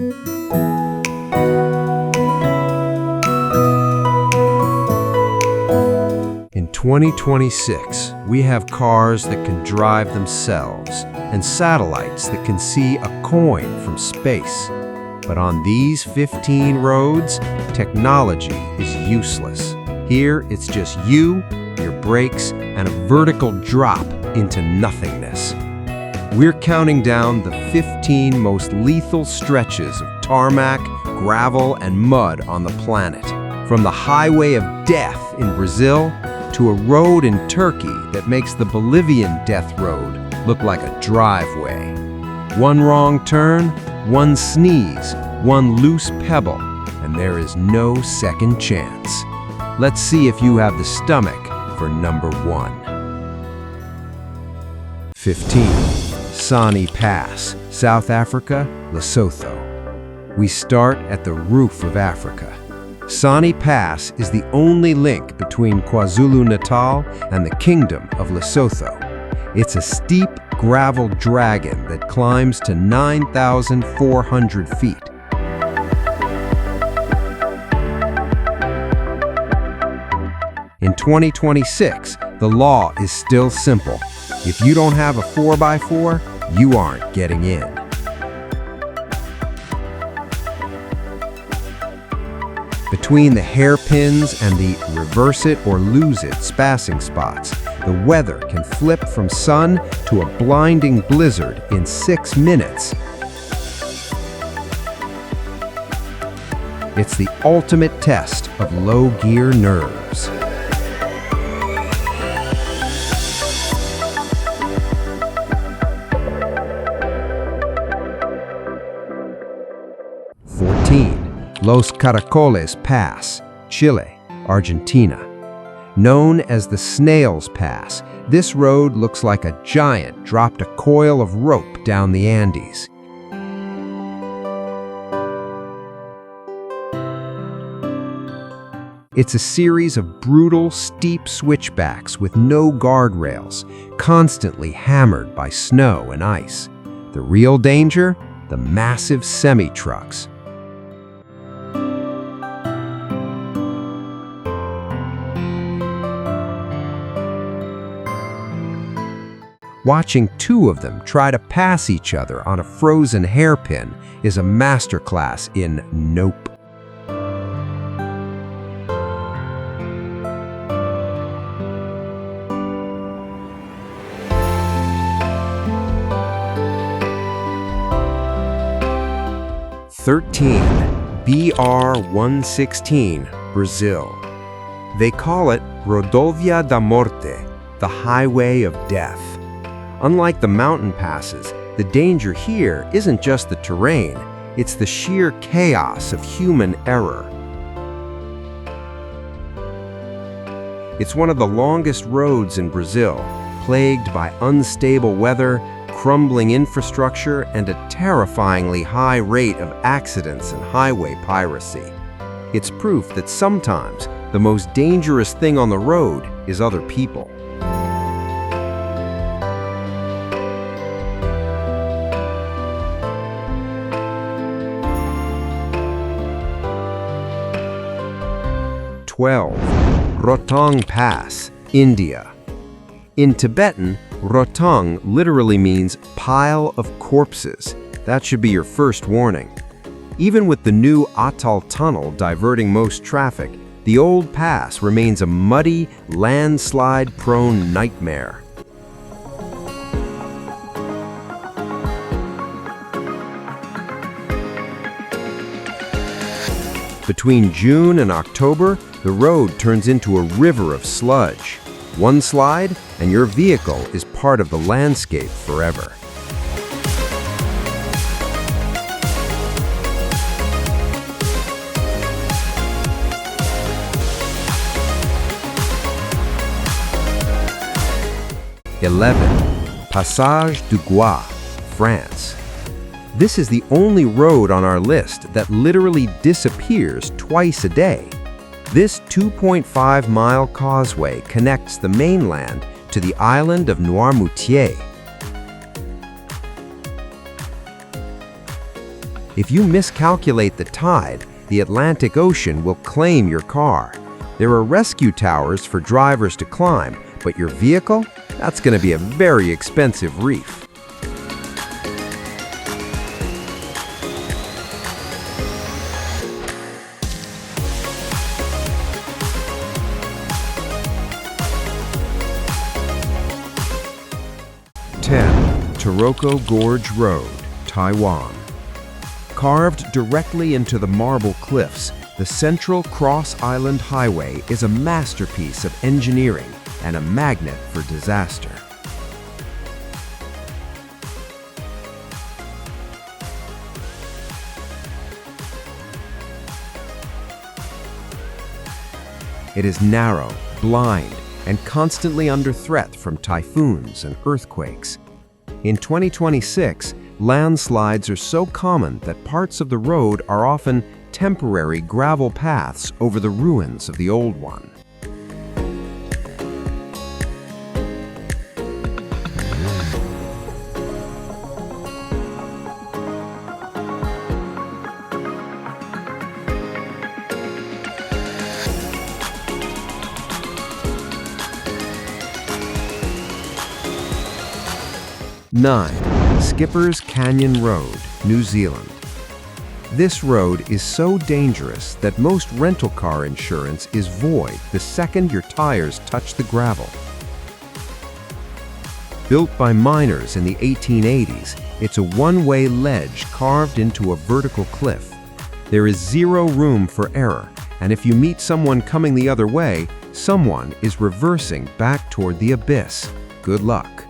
In 2026, we have cars that can drive themselves and satellites that can see a coin from space. But on these 15 roads, technology is useless. Here, it's just you, your brakes, and a vertical drop into nothingness. We're counting down the 15 most lethal stretches of tarmac, gravel, and mud on the planet. From the highway of death in Brazil to a road in Turkey that makes the Bolivian death road look like a driveway. One wrong turn, one sneeze, one loose pebble, and there is no second chance. Let's see if you have the stomach for number 1. 15. Sani Pass, South Africa, Lesotho. We start at the roof of Africa. Sani Pass is the only link between KwaZulu-Natal and the Kingdom of Lesotho. It's a steep gravel dragon that climbs to 9,400 feet. In 2026, the law is still simple. If you don't have a 4x4, you aren't getting in. Between the hairpins and the reverse it or lose it spassing spots, the weather can flip from sun to a blinding blizzard in 6 minutes. It's the ultimate test of low-gear nerves. Los Caracoles Pass, Chile, Argentina. Known as the Snails Pass, this road looks like a giant dropped a coil of rope down the Andes. It's a series of brutal, steep switchbacks with no guardrails, constantly hammered by snow and ice. The real danger? The massive semi-trucks. Watching two of them try to pass each other on a frozen hairpin is a masterclass in nope. BR-116, Brazil. They call it Rodovia da Morte, the Highway of Death. Unlike the mountain passes, the danger here isn't just the terrain, it's the sheer chaos of human error. It's one of the longest roads in Brazil, plagued by unstable weather, crumbling infrastructure, and a terrifyingly high rate of accidents and highway piracy. It's proof that sometimes the most dangerous thing on the road is other people. Rotong Pass, India. In Tibetan, Rotong literally means pile of corpses. That should be your first warning. Even with the new Atal Tunnel diverting most traffic, the old pass remains a muddy, landslide-prone nightmare. Between June and October, the road turns into a river of sludge. One slide, and your vehicle is part of the landscape forever. Passage du Gois, France. This is the only road on our list that literally disappears twice a day. This 2.5-mile causeway connects the mainland to the island of Noirmoutier. If you miscalculate the tide, the Atlantic Ocean will claim your car. There are rescue towers for drivers to climb, but your vehicle? That's going to be a very expensive reef. Taroko Gorge Road, Taiwan. Carved directly into the marble cliffs, the Central Cross Island Highway is a masterpiece of engineering and a magnet for disaster. It is narrow, blind, and constantly under threat from typhoons and earthquakes. In 2026, landslides are so common that parts of the road are often temporary gravel paths over the ruins of the old one. Skipper's Canyon Road, New Zealand. This road is so dangerous that most rental car insurance is void the second your tires touch the gravel. Built by miners in the 1880s, it's a one-way ledge carved into a vertical cliff. There is zero room for error, and if you meet someone coming the other way, someone is reversing back toward the abyss. Good luck.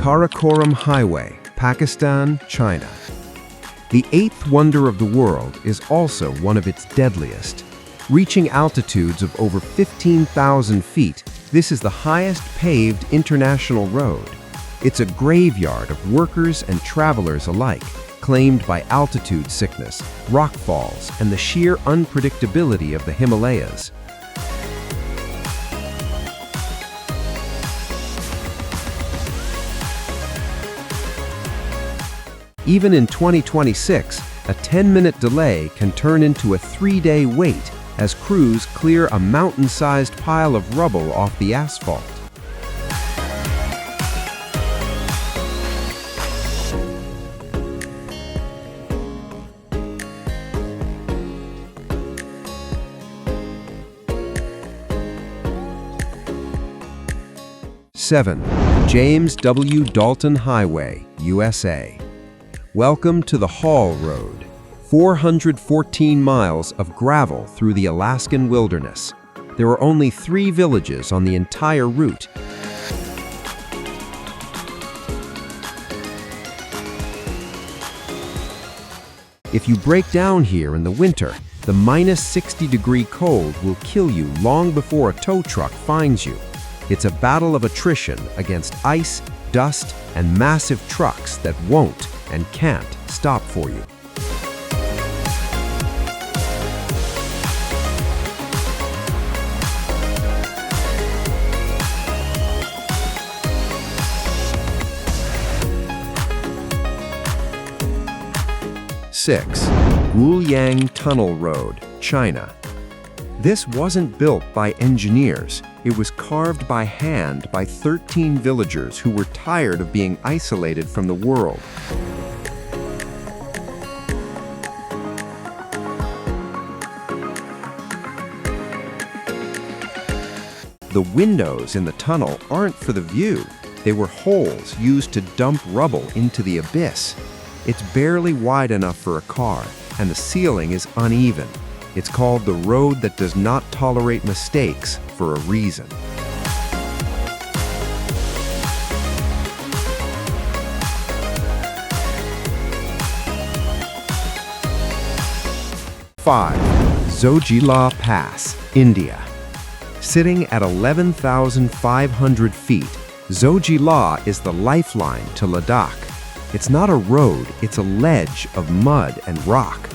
Karakoram Highway, Pakistan, China. The eighth wonder of the world is also one of its deadliest. Reaching altitudes of over 15,000 feet, this is the highest paved international road. It's a graveyard of workers and travelers alike, claimed by altitude sickness, rock falls, and the sheer unpredictability of the Himalayas. Even in 2026, a 10-minute delay can turn into a 3-day wait as crews clear a mountain-sized pile of rubble off the asphalt. James W. Dalton Highway, USA. Welcome to the Haul Road, 414 miles of gravel through the Alaskan wilderness. There are only 3 villages on the entire route. If you break down here in the winter, the -60-degree cold will kill you long before a tow truck finds you. It's a battle of attrition against ice, dust, and massive trucks that won't and can't stop for you. Guiyang Tunnel Road, China. This wasn't built by engineers. It was carved by hand by 13 villagers who were tired of being isolated from the world. The windows in the tunnel aren't for the view. They were holes used to dump rubble into the abyss. It's barely wide enough for a car, and the ceiling is uneven. It's called the road that does not tolerate mistakes for a reason. Zoji Pass, India. Sitting at 11,500 feet, Zoji is the lifeline to Ladakh. It's not a road, it's a ledge of mud and rock.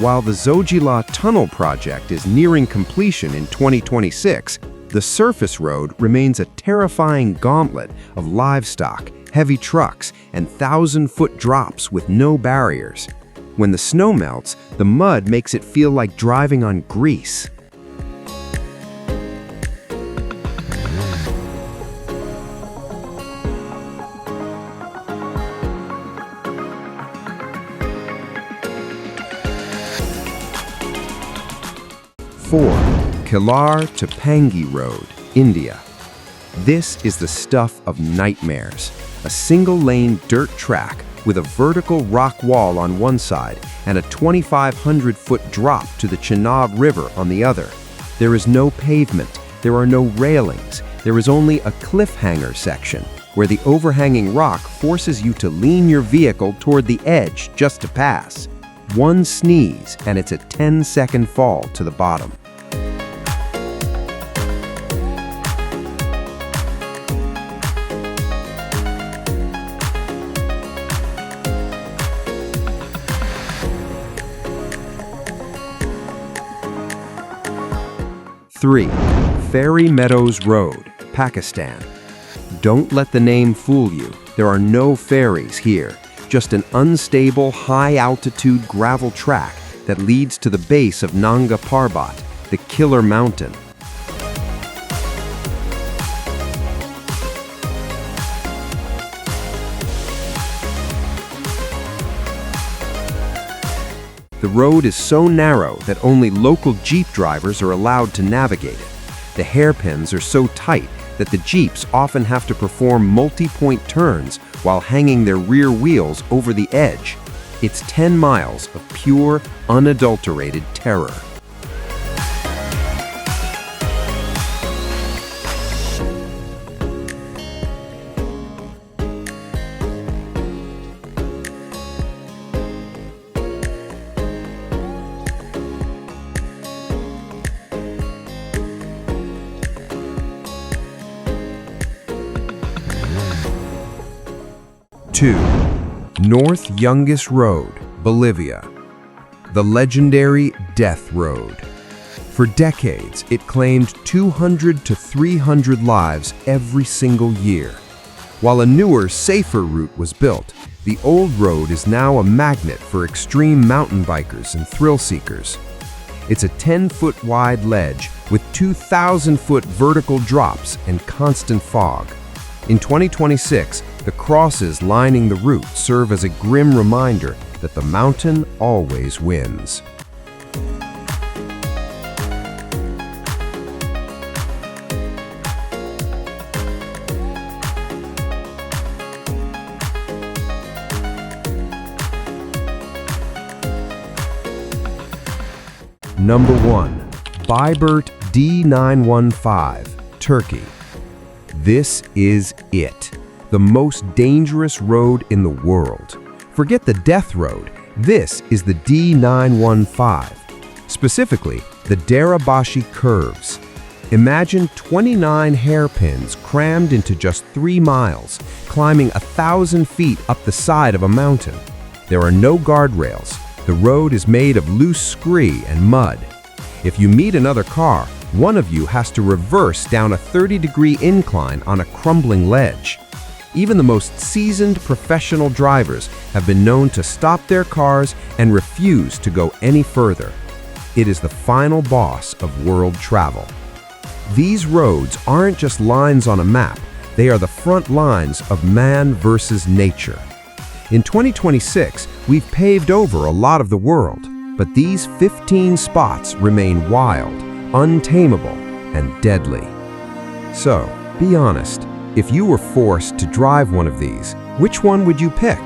while the Zoji tunnel project is nearing completion in 2026, the surface road remains a terrifying gauntlet of livestock, heavy trucks, and 1,000-foot drops with no barriers. When the snow melts, the mud makes it feel like driving on grease. Four, Kilar to Pangi Road, India. This is the stuff of nightmares. A single-lane dirt track with a vertical rock wall on one side and a 2,500-foot drop to the Chenab River on the other. There is no pavement, there are no railings, there is only a cliffhanger section where the overhanging rock forces you to lean your vehicle toward the edge just to pass. One sneeze and it's a 10-second fall to the bottom. Three, Fairy Meadows Road, Pakistan. Don't let the name fool you. There are no ferries here, just an unstable, high-altitude gravel track that leads to the base of Nanga Parbat, the killer mountain. The road is so narrow that only local Jeep drivers are allowed to navigate it. The hairpins are so tight that the Jeeps often have to perform multi-point turns while hanging their rear wheels over the edge. It's 10 miles of pure, unadulterated terror. Two, North Youngest Road, Bolivia. The legendary Death Road. For decades, it claimed 200 to 300 lives every single year. While a newer, safer route was built, the old road is now a magnet for extreme mountain bikers and thrill seekers. It's a 10-foot wide ledge with 2,000-foot vertical drops and constant fog. In 2026, the crosses lining the route serve as a grim reminder that the mountain always wins. Number 1. Bayburt D915, Turkey. This is it. The most dangerous road in the world. Forget the death road. This is the D915. Specifically, the Darabashi curves. Imagine 29 hairpins crammed into just 3 miles, climbing 1,000 feet up the side of a mountain. There are no guardrails. The road is made of loose scree and mud. If you meet another car, one of you has to reverse down a 30-degree incline on a crumbling ledge. Even the most seasoned professional drivers have been known to stop their cars and refuse to go any further. It is the final boss of world travel. These roads aren't just lines on a map, they are the front lines of man versus nature. In 2026, we've paved over a lot of the world, but these 15 spots remain wild, untamable, and deadly. So, be honest. If you were forced to drive one of these, which one would you pick?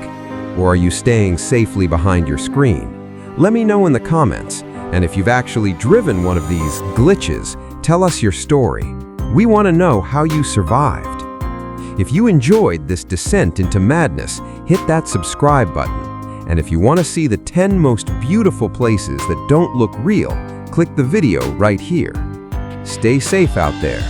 Or are you staying safely behind your screen? Let me know in the comments, and if you've actually driven one of these glitches, tell us your story. We want to know how you survived. If you enjoyed this descent into madness, hit that subscribe button. And if you want to see the 10 most beautiful places that don't look real, click the video right here. Stay safe out there.